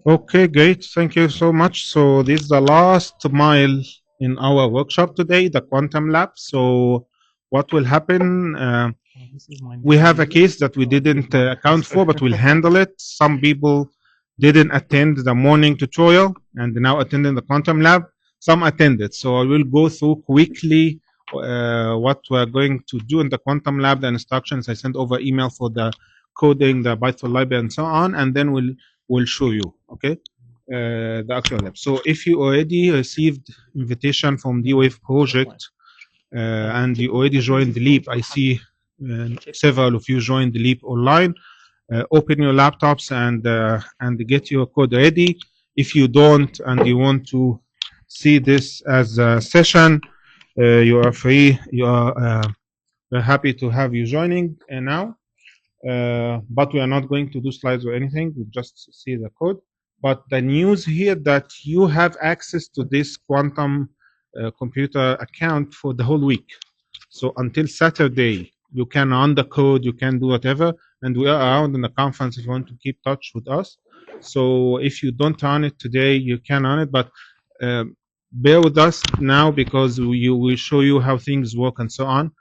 Okay, great. Thank you so much. So this is the last mile in our workshop today, the quantum lab. So what will happen? We have a case that we didn't account for, but we'll handle it. Some people didn't attend the morning tutorial and now attending the quantum lab. Some attended. So I will go through quickly what we're going to do in the quantum lab, the instructions I sent over email for the coding, the Python library, and so on, and then we'll show you. Okay, the actual lab. So if you already received invitation from the Wave project and you already joined the Leap, I see several of you joined the Leap online. Open your laptops and get your code ready. If you don't and you want to see this as a session, you are free. We're happy to have you joining now. But we are not going to do slides or anything. We just see the code. But the news here that you have access to this quantum computer account for the whole week. So until Saturday, you can run the code, you can do whatever, and we are around in the conference if you want to keep touch with us. So if you don't run it today, you can run it, but bear with us now because we will show you how things work and so on.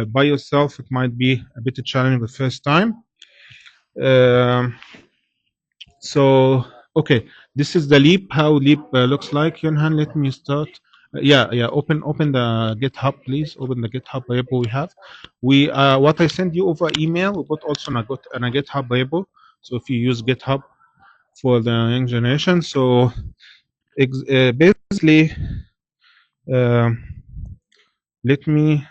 By yourself, it might be a bit challenging the first time. So, okay, this is the Leap, how Leap looks like. Yunhan, let me start. Yeah, open the GitHub, please. Open the GitHub repo we have. What I sent you over email, we put also in a GitHub repo. So if you use GitHub for the young generation, so basically, let me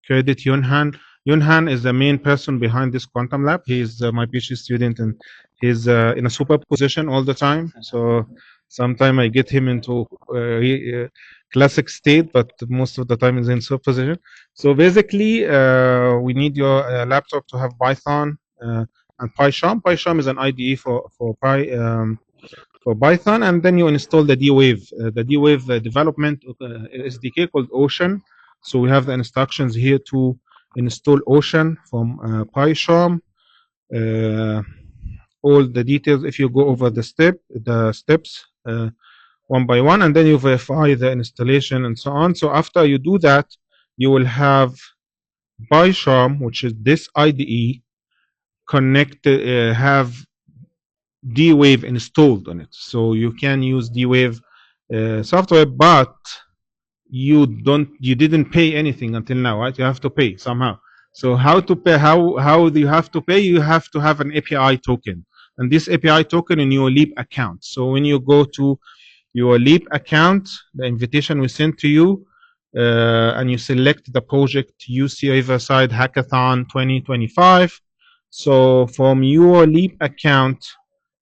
credit Yunhan. Yunhan is the main person behind this quantum lab. He's my PhD student and he's in a superposition all the time. So sometimes I get him into classic state, but most of the time he's in superposition. So basically, we need your laptop to have Python and PyCharm. PyCharm is an IDE for Python, and then you install the D-Wave. The D-Wave development SDK called Ocean. So we have the instructions here to install Ocean from PyCharm. All the details, if you go over the steps one by one, and then you verify the installation and so on. So after you do that, you will have PyCharm, which is this IDE, connected, have D-Wave installed on it. So you can use D-Wave software, but you didn't pay anything until now, right? You have to pay somehow. So how to pay? How do you have to pay? You have to have an API token, and this API token in your Leap account. So when you go to your Leap account, the invitation we sent to you, and you select the project UC Riverside Hackathon 2025. So from your Leap account,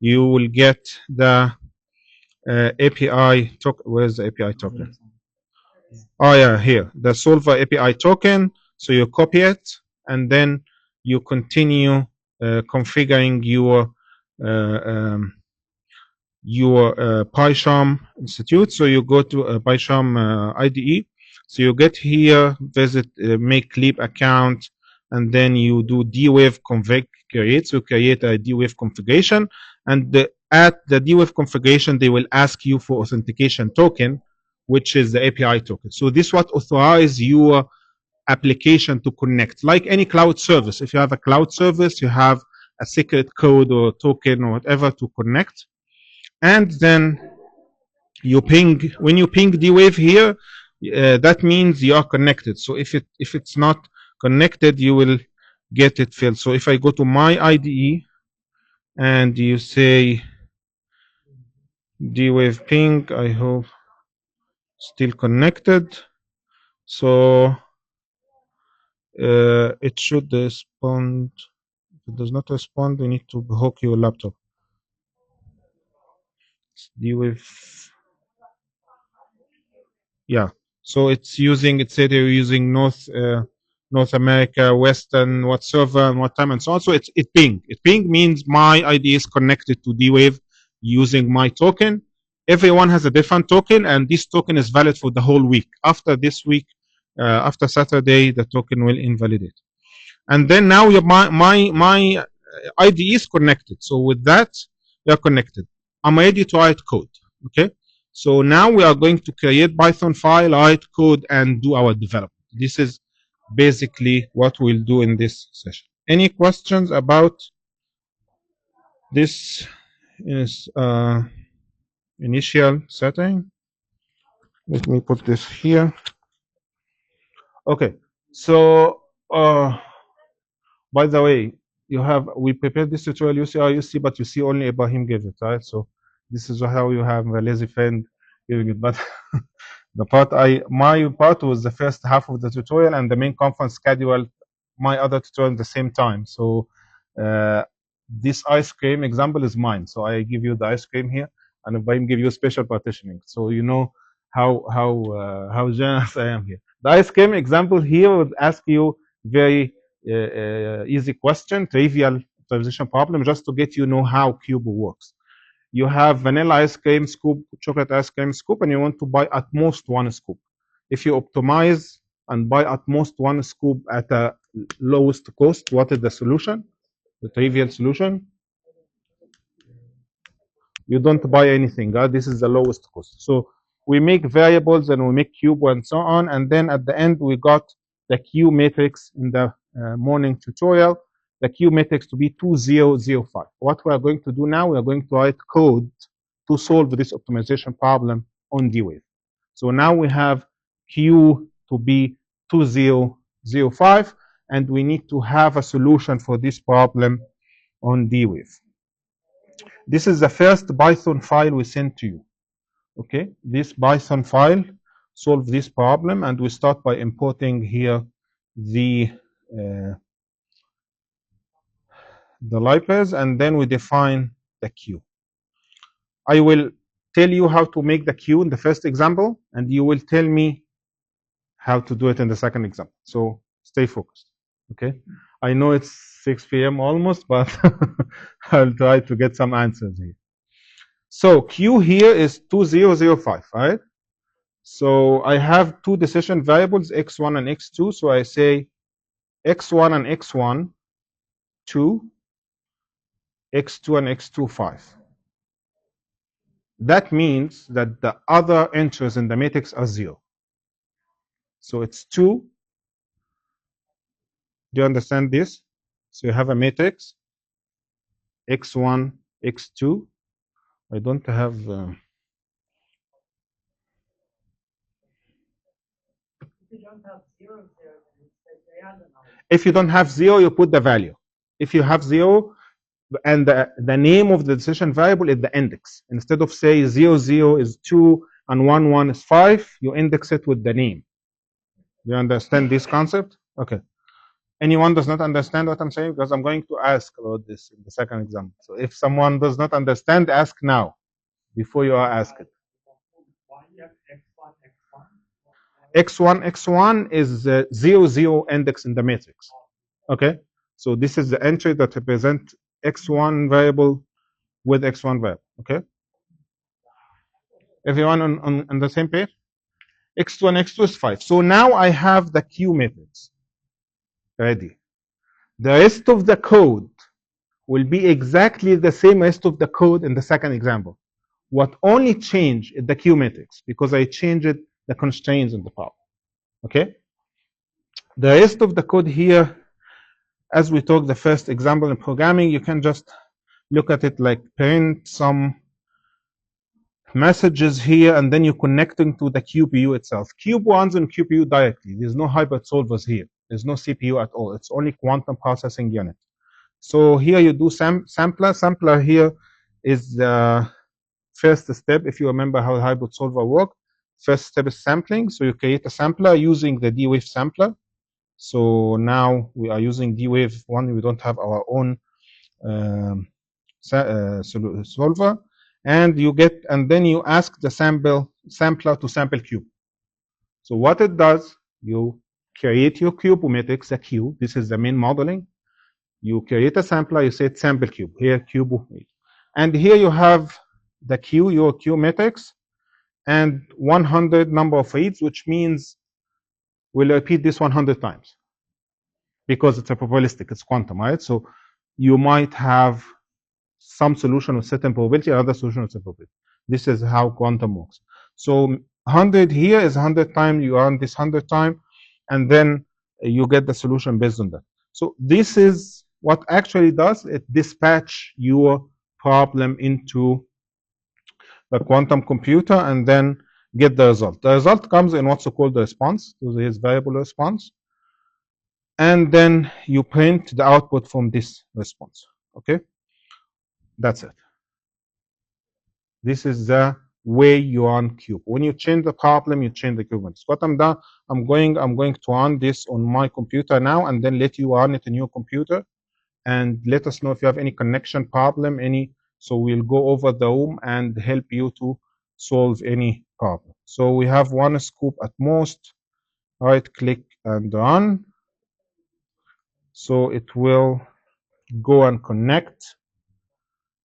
you will get the API token. Where's the API token? Oh yeah, here, the Solver API token. So you copy it and then you continue configuring your PyCharm institute. So you go to a PyCharm IDE. So you get here, visit, make Leap account, and then you do D-Wave config create. So create a D-Wave configuration, and at the D-Wave configuration, they will ask you for authentication token, which is the API token. So this what authorizes your application to connect, like any cloud service. If you have a cloud service, you have a secret code or token or whatever to connect, and then you ping. When you ping D-Wave here, that means you are connected. So if it's not connected, you will get it filled. So if I go to my IDE and you say D-Wave ping, I hope still connected. So it should respond. If it does not respond, you need to hook your laptop. D-Wave. Yeah. So it's using. It said they're using North America, Western, what server and what time and so on. So it ping. It ping means my ID is connected to D-Wave using my token. Everyone has a different token, and this token is valid for the whole week. After this week, after Saturday, the token will invalidate. And then now my ID is connected. So with that, you're connected. I'm ready to write code. Okay. So now we are going to create Python file, write code, and do our development. This is basically what we'll do in this session. Any questions about this is initial setting? Let me put this here. Okay. So by the way, we prepared this tutorial. You see, but you see only Ibrahim gave it, right? So this is how you have a lazy friend giving it. But my part was the first half of the tutorial, and the main conference scheduled my other tutorial at the same time. So uh, this ice cream example is mine. So I give you the ice cream here, and Ibrahim give you special partitioning. So you know how generous I am here. The ice cream example here would ask you very easy question, trivial transition problem, just to get you know how cube works. You have vanilla ice cream scoop, chocolate ice cream scoop, and you want to buy at most one scoop. If you optimize and buy at most one scoop at a lowest cost, what is the solution? The trivial solution? You don't buy anything. This is the lowest cost. So we make variables and we make cube and so on. And then at the end, we got the Q matrix in the morning tutorial, the Q matrix to be 2005. What we are going to do now, we are going to write code to solve this optimization problem on D-Wave. So now we have Q to be 2005, and we need to have a solution for this problem on D-Wave. This is the first Python file we sent to you. Okay, this Python file solve this problem, and we start by importing here the libraries, and then we define the queue. I will tell you how to make the queue in the first example, and you will tell me how to do it in the second example. So stay focused. Okay, I know it's 6 p.m. almost, but I'll try to get some answers here. So Q here is 2005, right? So I have two decision variables, x1 and x2. So I say x1 and x1, 2, x2 and x2, 5. That means that the other entries in the matrix are 0. So it's 2. Do you understand this? So you have a matrix, x1, x2. I don't have... If you don't have 0, you put the value. If you have 0, and the name of the decision variable is the index. Instead of say 0, 0 is 2 and 1, 1 is 5, you index it with the name. Do you understand this concept? Okay. Anyone does not understand what I'm saying? Because I'm going to ask about this in the second example. So if someone does not understand, ask now, before you are asked. X1, X1 is the 0, 0 index in the matrix. Okay? So this is the entry that represents X1 variable with X1 variable. Okay? Everyone on the same page? X2 and X2 is 5. So now I have the Q matrix ready. The rest of the code will be exactly the same rest of the code in the second example. What only changed is the Q matrix, because I changed the constraints in the problem. Okay? The rest of the code here, as we talked the first example in programming, you can just look at it like print some messages here, and then you're connecting to the QPU itself. Cube runs on QPU directly. There's no hybrid solvers here. There's no CPU at all. It's only quantum processing unit. So here you do sampler. Sampler here is the first step. If you remember how hybrid solver work, first step is sampling. So you create a sampler using the D-Wave sampler. So now we are using D-Wave 1. We don't have our own solver. And you get, and then you ask the sampler to sample cube. So what it does, you create your cube matrix, a Q. This is the main modeling. You create a sampler, you say sample cube, here cube. And here you have the Q, your Q matrix, and 100 number of reads, which means we'll repeat this 100 times because it's a probabilistic, it's quantum, right? So you might have some solution with certain probability, another solution with certain probability. This is how quantum works. So 100 here is 100 times, you run this 100 times, and then you get the solution based on that. So this is what actually does, it dispatch your problem into the quantum computer and then get the result. The result comes in what's called the response, so this variable response, and then you print the output from this response. Okay, that's it. This is the way you run cube. When you change the problem, you change the cube. What I'm done, I'm going to run this on my computer now, and then let you run it in your computer, and let us know if you have any connection problem, any. So we'll go over the room and help you to solve any problem. So we have one scoop at most. Right click and run. So it will go and connect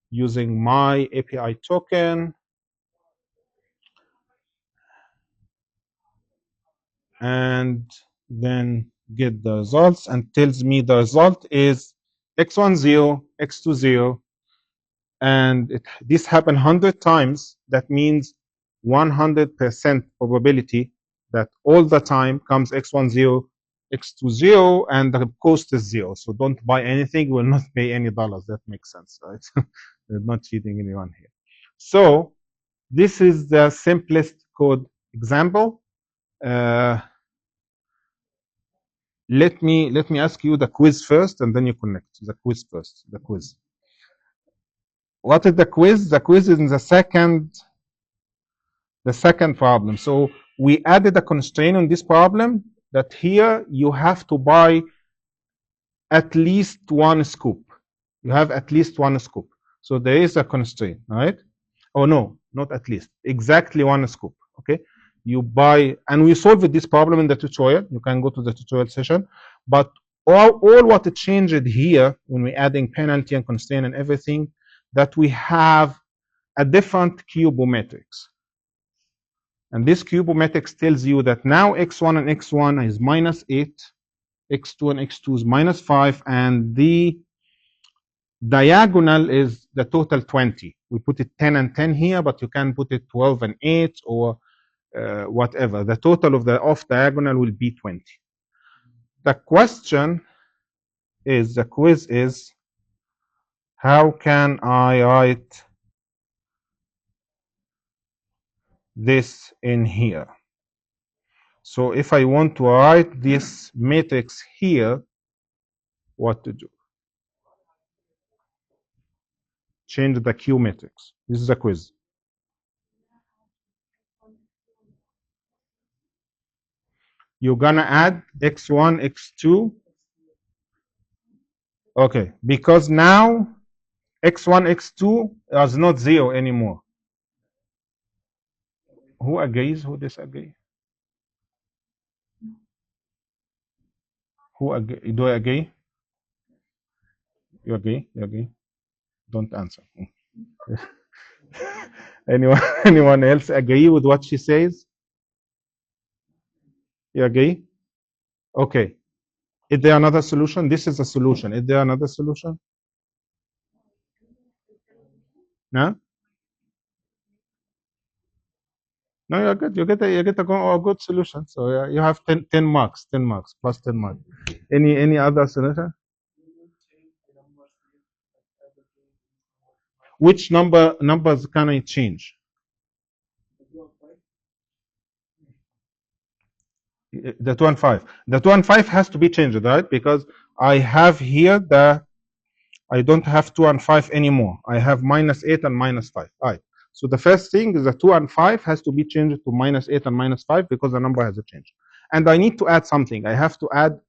using my API token, and then get the results, and tells me the result is x10, x20, and this happened 100 times. That means 100% probability that all the time comes x10, x20, and the cost is 0. So don't buy anything, you will not pay any dollars. That makes sense, right? We're not cheating anyone here. So this is the simplest code example. Let me ask you the quiz first, and then you connect. The quiz first. The quiz. What is the quiz? The quiz is in the second problem. So we added a constraint on this problem that here you have to buy at least one scoop. You have at least one scoop. So there is a constraint, right? Oh no, not at least. Exactly one scoop. Okay. You buy, and we solved this problem in the tutorial. You can go to the tutorial session. But all what it changed here when we adding penalty and constraint and everything, that we have a different cubometrics. And this cubometrics tells you that now x1 and x1 is -8, x2 and x2 is -5, and the diagonal is the total 20. We put it 10 and 10 here, but you can put it 12 and 8 or whatever. The total of the off diagonal will be 20. The question is, the quiz is, how can I write this in here? So if I want to write this matrix here, what to do? Change the Q matrix. This is a quiz. You're gonna add x1, x2. Okay, because now x1, x2 is not 0 anymore. Who agrees? Who disagrees? Who agree? Do I agree? You agree? You agree? Don't answer. Anyone else agree with what she says? You agree? Okay. Is there another solution? This is a solution. Is there another solution? No? No, you're good. You get a good solution. So you have 10 marks, 10 marks, plus 10 marks. Any other solution? Which numbers can I change? The 2 and 5. The 2 and 5 has to be changed, right? Because I have here I don't have 2 and 5 anymore. I have -8 and -5. All right. So the first thing is the 2 and 5 has to be changed to -8 and -5 because the number has a change. And I need to add something. I have to add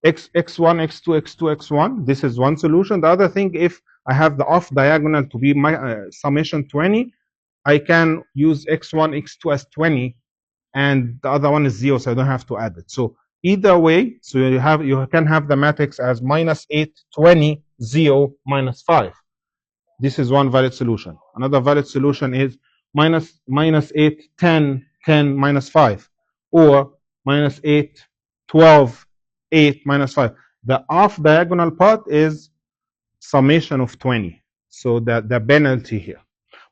x1, x2, x2, x1. This is one solution. The other thing, if I have the off diagonal to be my summation 20, I can use x1, x2 as 20, and the other one is 0, so I don't have to add it. So either way, so you can have the matrix as -8, 20, 0, -5. This is one valid solution. Another valid solution is -8, 10, 10, -5, or -8, 12, 8, -5. The off diagonal part is summation of 20. So the penalty here.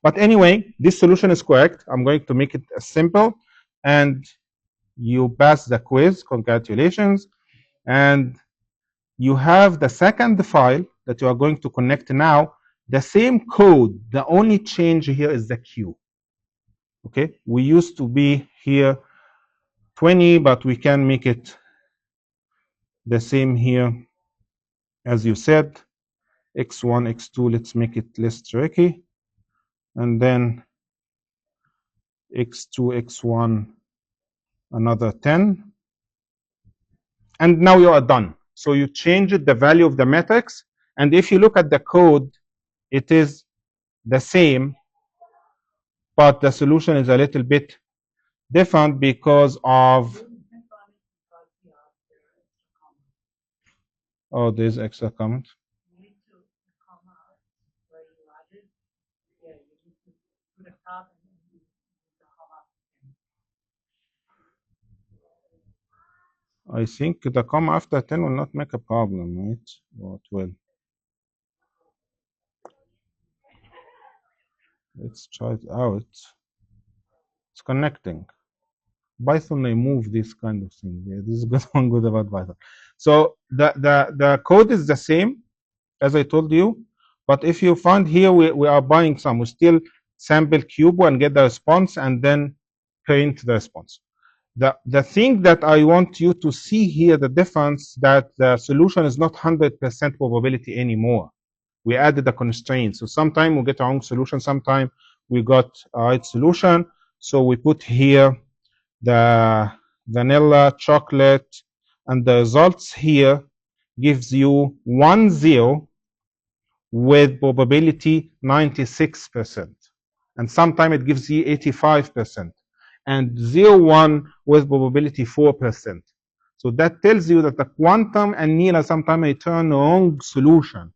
But anyway, this solution is correct. I'm going to make it simple, and you pass the quiz. Congratulations. And you have the second file that you are going to connect now. The same code. The only change here is the Q. Okay, we used to be here 20, but we can make it the same here as you said. X1, X2, let's make it less tricky. And then X2, X1, another 10. And now you are done. So you changed the value of the matrix. And if you look at the code, it is the same, but the solution is a little bit different because of, oh, there's extra comment. I think the comma after 10 will not make a problem, right? Or it will. Let's try it out. It's connecting. Python remove this kind of thing. Yeah, this is good one good about Python. So the code is the same as I told you, but if you find here we are buying some, we still sample cube and get the response and then print the response. The thing that I want you to see here, the difference, that the solution is not 100% probability anymore. We added a constraint. So sometimes we get a wrong solution, sometimes we got a right solution. So we put here the vanilla, chocolate, and the results here gives you 1, 0 with probability 96%. And sometimes it gives you 85%. And 0, 1 with probability 4%. So that tells you that the quantum annealer sometimes return wrong solution.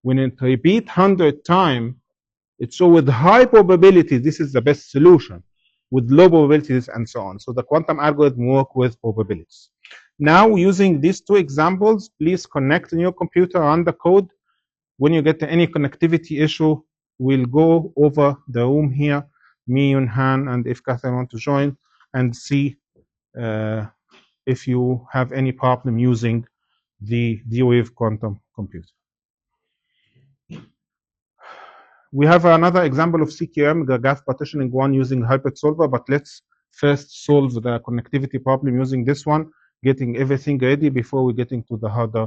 When it repeat 100 times, it shows with high probability this is the best solution, with low probabilities and so on. So the quantum algorithm work with probabilities. Now, using these two examples, please connect in your computer, run the code. When you get any connectivity issue, we'll go over the room here, me, Yunhan, and if Catherine want to join, and see if you have any problem using the D-Wave quantum computer. We have another example of CQM, the graph partitioning one using hybrid solver, but let's first solve the connectivity problem using this one, getting everything ready before we get into the harder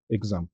example.